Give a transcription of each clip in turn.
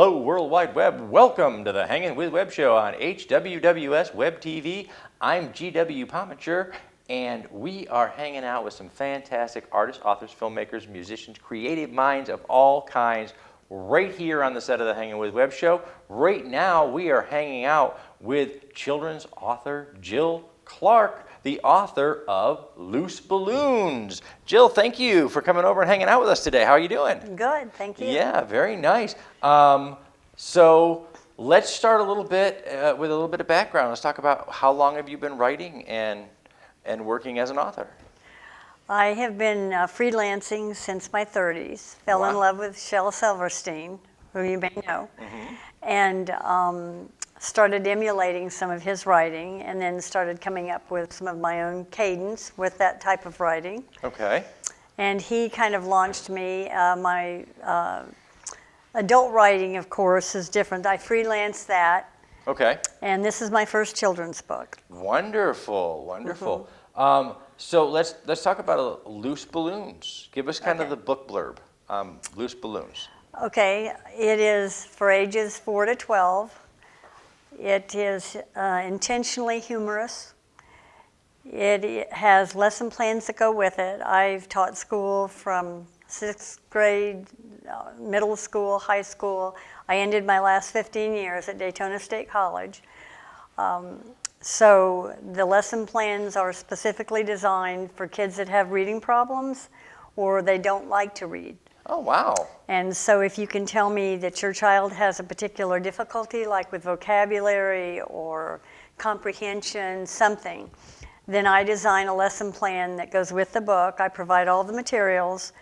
Hello, World Wide Web. Welcome to the Hanging with Web show on HWWS WebTV. I'm GW Pomichter, and we are hanging out with some fantastic artists, authors, filmmakers, musicians, creative minds of all kinds right here on the set of the Hanging with Web show. Right now, we are hanging out with children's author Jill Clark, the author of Loose Balloons. Jill, thank you for coming over and hanging out with us today. How are you doing? Good, thank you. Yeah, very nice. So let's start a little bit with a little bit of background. Let's talk about how long have you been writing and working as an author? I have been freelancing since my 30s. Fell in love with Shel Silverstein, who you may know, and started emulating some of his writing, and then started coming up with some of my own cadence with that type of writing. Okay. And he kind of launched me. My adult writing, of course, is different. I freelance that. Okay. And this is my first children's book. Wonderful, wonderful. So let's talk about Loose Balloons. Give us kind of the book blurb. Loose Balloons. Okay, it is for ages 4 to 12. It is intentionally humorous. It has lesson plans that go with it. I've taught school from 6th grade, middle school, high school. I ended my last 15 years at Daytona State College. So the lesson plans are specifically designed for kids that have reading problems or they don't like to read. Oh, wow. And so if you can tell me that your child has a particular difficulty, like with vocabulary or comprehension, something, then I design a lesson plan that goes with the book. I provide all the materials.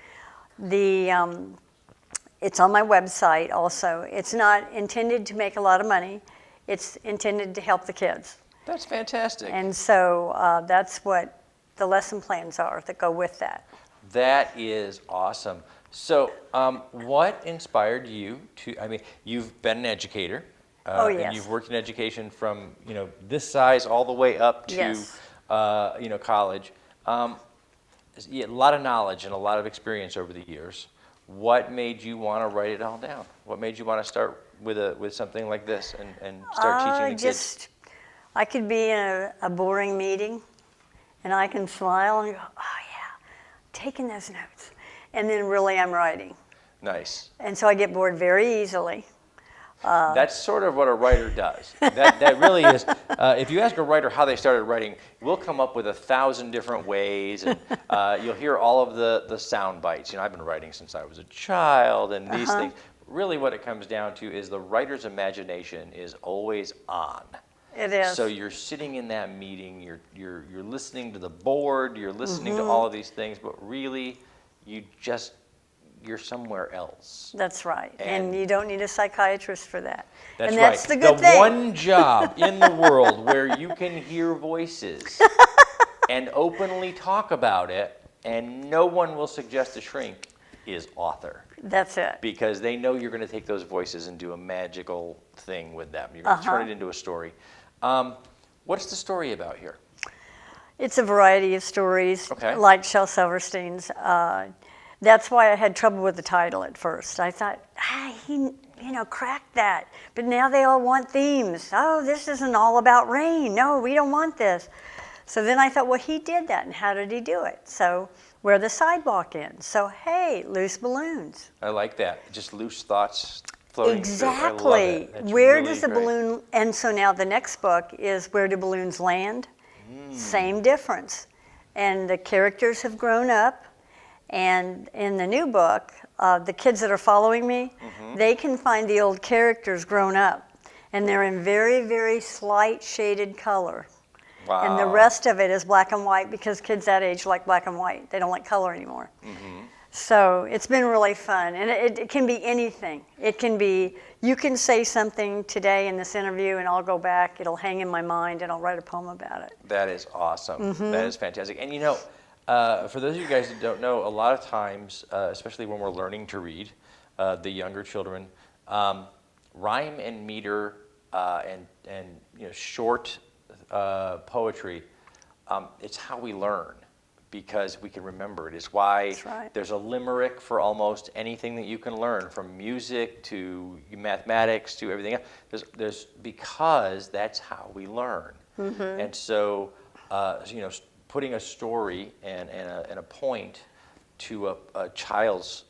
It's on my website also. It's not intended to make a lot of money. It's intended to help the kids. That's fantastic. And so that's what the lesson plans are that go with that. That is awesome. So what inspired you to, I mean, you've been an educator. Oh, yes. And you've worked in education from, this size all the way up to, Yes. College. A lot of knowledge and a lot of experience over the years. What made you want to write it all down? What made you want to start with something like this and start teaching the kids? I could be in a boring meeting, and I can smile and go, oh yeah, taking those notes. And then really I'm writing. Nice. And so I get bored very easily. That's sort of what a writer does. That really is. If you ask a writer how they started writing, we'll come up with 1,000 different ways, and you'll hear all of the sound bites. I've been writing since I was a child, and these things. Really what it comes down to is the writer's imagination is always on. It is. So you're sitting in that meeting, you're listening to the board, you're listening to all of these things, but really you're somewhere else. That's right. And you don't need a psychiatrist for that. That's and that's right. the good thing. The one job in the world where you can hear voices and openly talk about it and no one will suggest a shrink is author. That's it. Because they know you're going to take those voices and do a magical thing with them. You're going to turn it into a story. What's the story about here? It's a variety of stories, like Shel Silverstein's. That's why I had trouble with the title at first. I thought, he cracked that. But now they all want themes. Oh, this isn't all about rain. No, we don't want this. So then I thought, well, he did that, and how did he do it? So where the sidewalk ends. So, hey, loose balloons. I like that. Just loose thoughts floating. Exactly. Where does the balloon, and so now the next book is where do balloons land? Same difference. And the characters have grown up. And in the new book, the kids that are following me, they can find the old characters grown up. And they're in very, very slight shaded color. Wow. And the rest of it is black and white because kids that age like black and white. They don't like color anymore. So it's been really fun. And it can be anything. It can be, you can say something today in this interview and I'll go back, it'll hang in my mind and I'll write a poem about it. That is awesome. That is fantastic. And for those of you guys that don't know, a lot of times, especially when we're learning to read, the younger children, rhyme and meter and short poetry, it's how we learn. because we can remember it. It's why right. there's a limerick for almost anything that you can learn, from music to mathematics to everything else. There's because that's how we learn. And so, putting a story and a point to a child's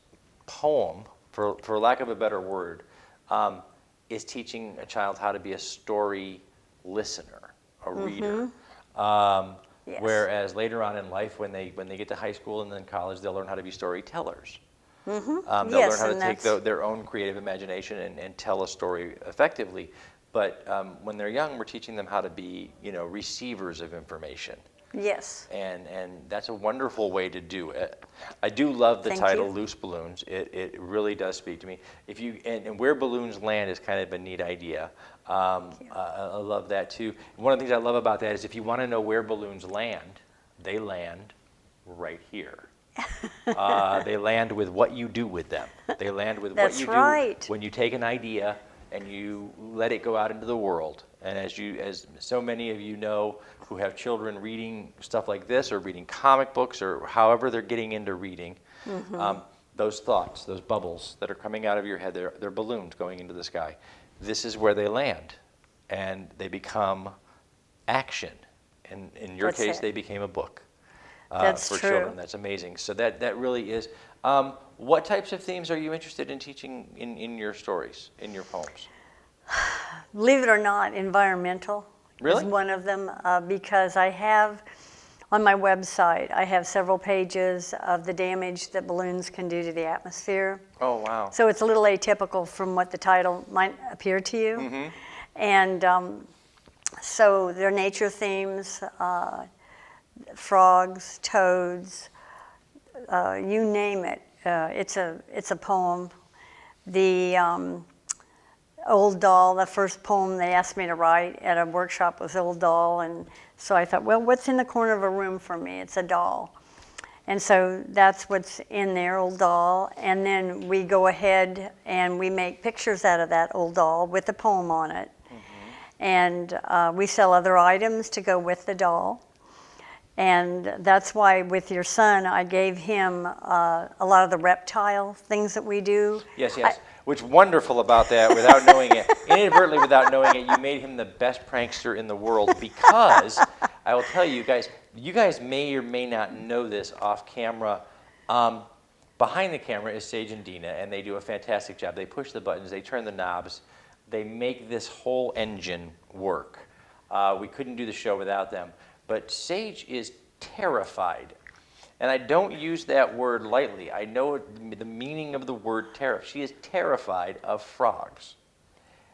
poem, for lack of a better word, is teaching a child how to be a story listener, a reader. Yes. Whereas later on in life, when they get to high school and then college, they'll learn how to be storytellers. They'll learn how to take their own creative imagination and tell a story effectively. But when they're young, we're teaching them how to be, receivers of information. Yes. And that's a wonderful way to do it. I do love the title, Loose Balloons. It really does speak to me. And where balloons land is kind of a neat idea. I love that too. One of the things I love about that is if you want to know where balloons land, they land right here. They land with what you do with them. They land with what you do when you take an idea and you let it go out into the world. And as so many of you know who have children reading stuff like this or reading comic books or however they're getting into reading, those thoughts, those bubbles that are coming out of your head, they're balloons going into the sky. This is where they land, and they become action. And in your case, they became a book for children. That's amazing. So that really is. What types of themes are you interested in teaching in your stories, in your poems? Believe it or not, environmental is one of them, because I have, on my website, I have several pages of the damage that balloons can do to the atmosphere. Oh, wow. So it's a little atypical from what the title might appear to you. And so they're nature themes, frogs, toads, you name it. It's a poem. The Old Doll, the first poem they asked me to write at a workshop was Old Doll, and so I thought, well, what's in the corner of a room for me? It's a doll. And so that's what's in there, Old Doll, and then we go ahead and we make pictures out of that old doll with a poem on it. And we sell other items to go with the doll. And that's why with your son, I gave him a lot of the reptile things that we do. Yes. What's wonderful about that, without knowing it, inadvertently without knowing it, you made him the best prankster in the world, because I will tell you guys may or may not know this off camera. Behind the camera is Sage and Dina, and they do a fantastic job. They push the buttons, they turn the knobs, they make this whole engine work. We couldn't do the show without them. But Sage is terrified. And I don't use that word lightly. I know the meaning of the word terror. She is terrified of frogs.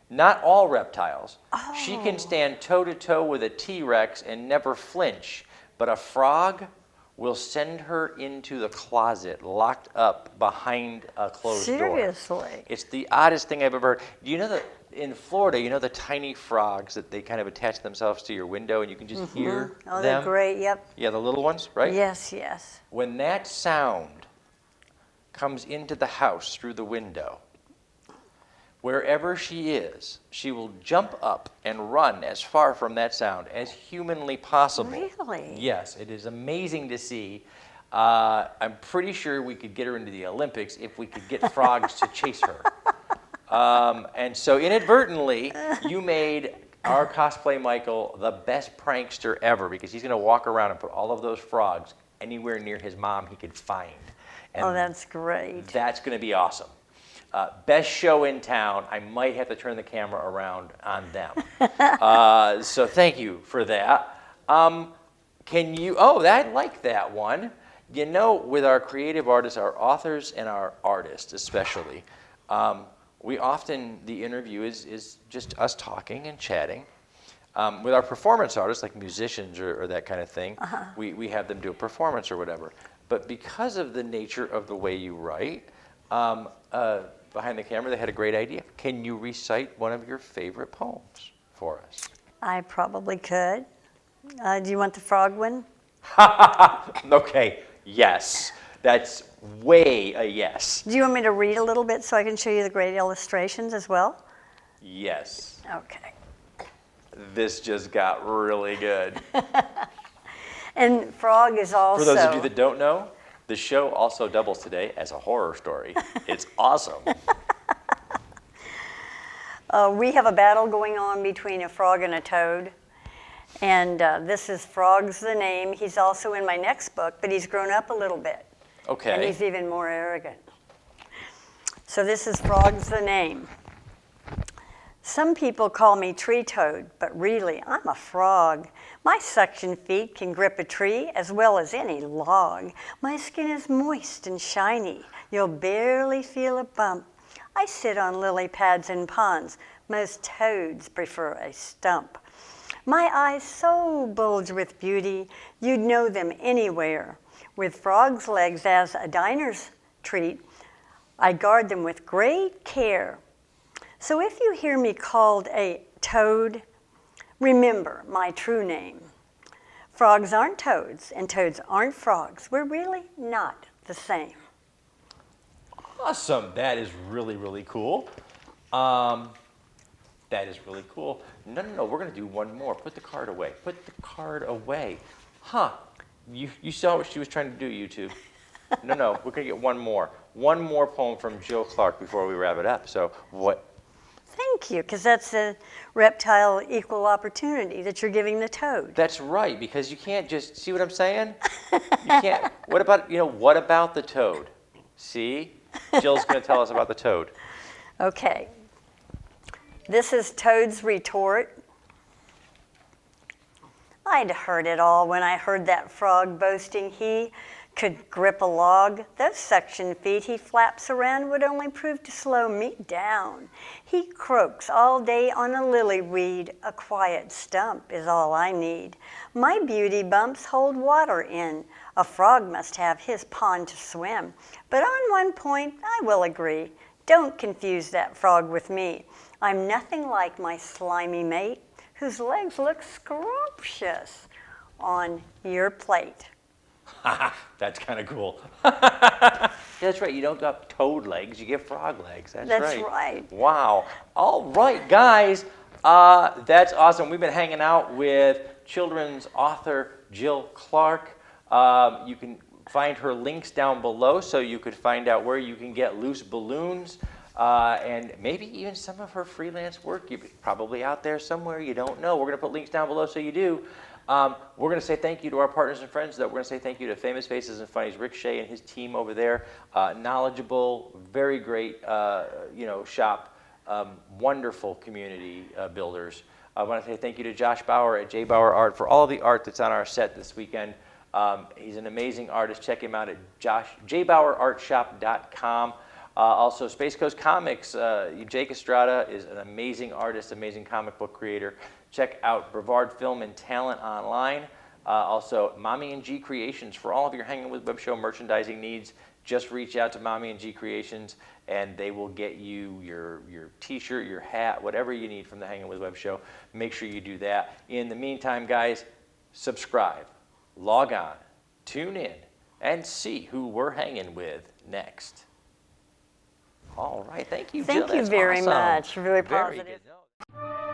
Not all reptiles. She can stand toe-to-toe with a T-Rex and never flinch. But a frog will send her into the closet, locked up behind a closed door. Seriously? It's the oddest thing I've ever heard. You know that in Florida, the tiny frogs that they kind of attach themselves to your window and you can just hear them? Oh, they're great, yep. Yeah, the little ones, right? Yes. When that sound comes into the house through the window, wherever she is, she will jump up and run as far from that sound as humanly possible. Really? Yes, it is amazing to see. I'm pretty sure we could get her into the Olympics if we could get frogs to chase her. And so inadvertently, you made our cosplay Michael the best prankster ever, because he's going to walk around and put all of those frogs anywhere near his mom he could find. And that's great. That's going to be awesome. Best show in town. I might have to turn the camera around on them. So thank you for that. I like that one. With our creative artists, our authors and our artists especially, we often, the interview is just us talking and chatting. With our performance artists, like musicians or that kind of thing, we have them do a performance or whatever. But because of the nature of the way you write, behind the camera, they had a great idea. Can you recite one of your favorite poems for us? I probably could. Do you want the frog one? Okay, yes. That's way a yes. Do you want me to read a little bit so I can show you the great illustrations as well? Yes. Okay. This just got really good. And frog is also... For those of you that don't know, the show also doubles today as a horror story. It's awesome. We have a battle going on between a frog and a toad. And this is Frog's the name. He's also in my next book, but he's grown up a little bit. Okay. And he's even more arrogant. So this is Frog's the name. Some people call me tree toad, but really I'm a frog. My suction feet can grip a tree as well as any log. My skin is moist and shiny. You'll barely feel a bump. I sit on lily pads in ponds. Most toads prefer a stump. My eyes so bulge with beauty, you'd know them anywhere. With frog's legs as a diner's treat, I guard them with great care. So if you hear me called a toad, remember my true name. Frogs aren't toads, and toads aren't frogs. We're really not the same. Awesome. That is really, really cool. That is really cool. No, we're going to do one more. Put the card away. Put the card away. Huh. You saw what she was trying to do, you two. No, we're going to get one more. One more poem from Jill Clark before we wrap it up. So what? Thank you, because that's a reptile equal opportunity that you're giving the toad. That's right, because you can't just, see what I'm saying? You can't, what about the toad? See? Jill's going to tell us about the toad. Okay. This is Toad's retort. I'd heard it all when I heard that frog boasting he could grip a log. Those suction feet he flaps around would only prove to slow me down. He croaks all day on a lily weed. A quiet stump is all I need. My beauty bumps hold water in. A frog must have his pond to swim. But on one point I will agree. Don't confuse that frog with me. I'm nothing like my slimy mate, whose legs look scrumptious on your plate. That's kind of cool. Yeah, that's right. You don't got toad legs, you get frog legs. That's right. Wow. All right, guys. That's awesome. We've been hanging out with children's author Jill Clark. You can find her links down below so you could find out where you can get loose balloons. And maybe even some of her freelance work. You're probably out there somewhere, you don't know. We're going to put links down below so you do. We're going to say thank you to our partners and friends. We're going to say thank you to Famous Faces and Funnies, Rick Shea and his team over there. Knowledgeable, very great shop, wonderful community builders. I want to say thank you to Josh Bauer at J. Bauer Art for all the art that's on our set this weekend. He's an amazing artist. Check him out at jbauerartshop.com. Also, Space Coast Comics, Jake Estrada is an amazing artist, amazing comic book creator. Check out Brevard Film and Talent online. Also, Mommy and G Creations for all of your Hanging with Web Show merchandising needs. Just reach out to Mommy and G Creations, and they will get you your T-shirt, your hat, whatever you need from the Hanging with Web Show. Make sure you do that. In the meantime, guys, subscribe, log on, tune in, and see who we're hanging with next. All right, thank you, Jill. Thank you very much. Really positive. Very good.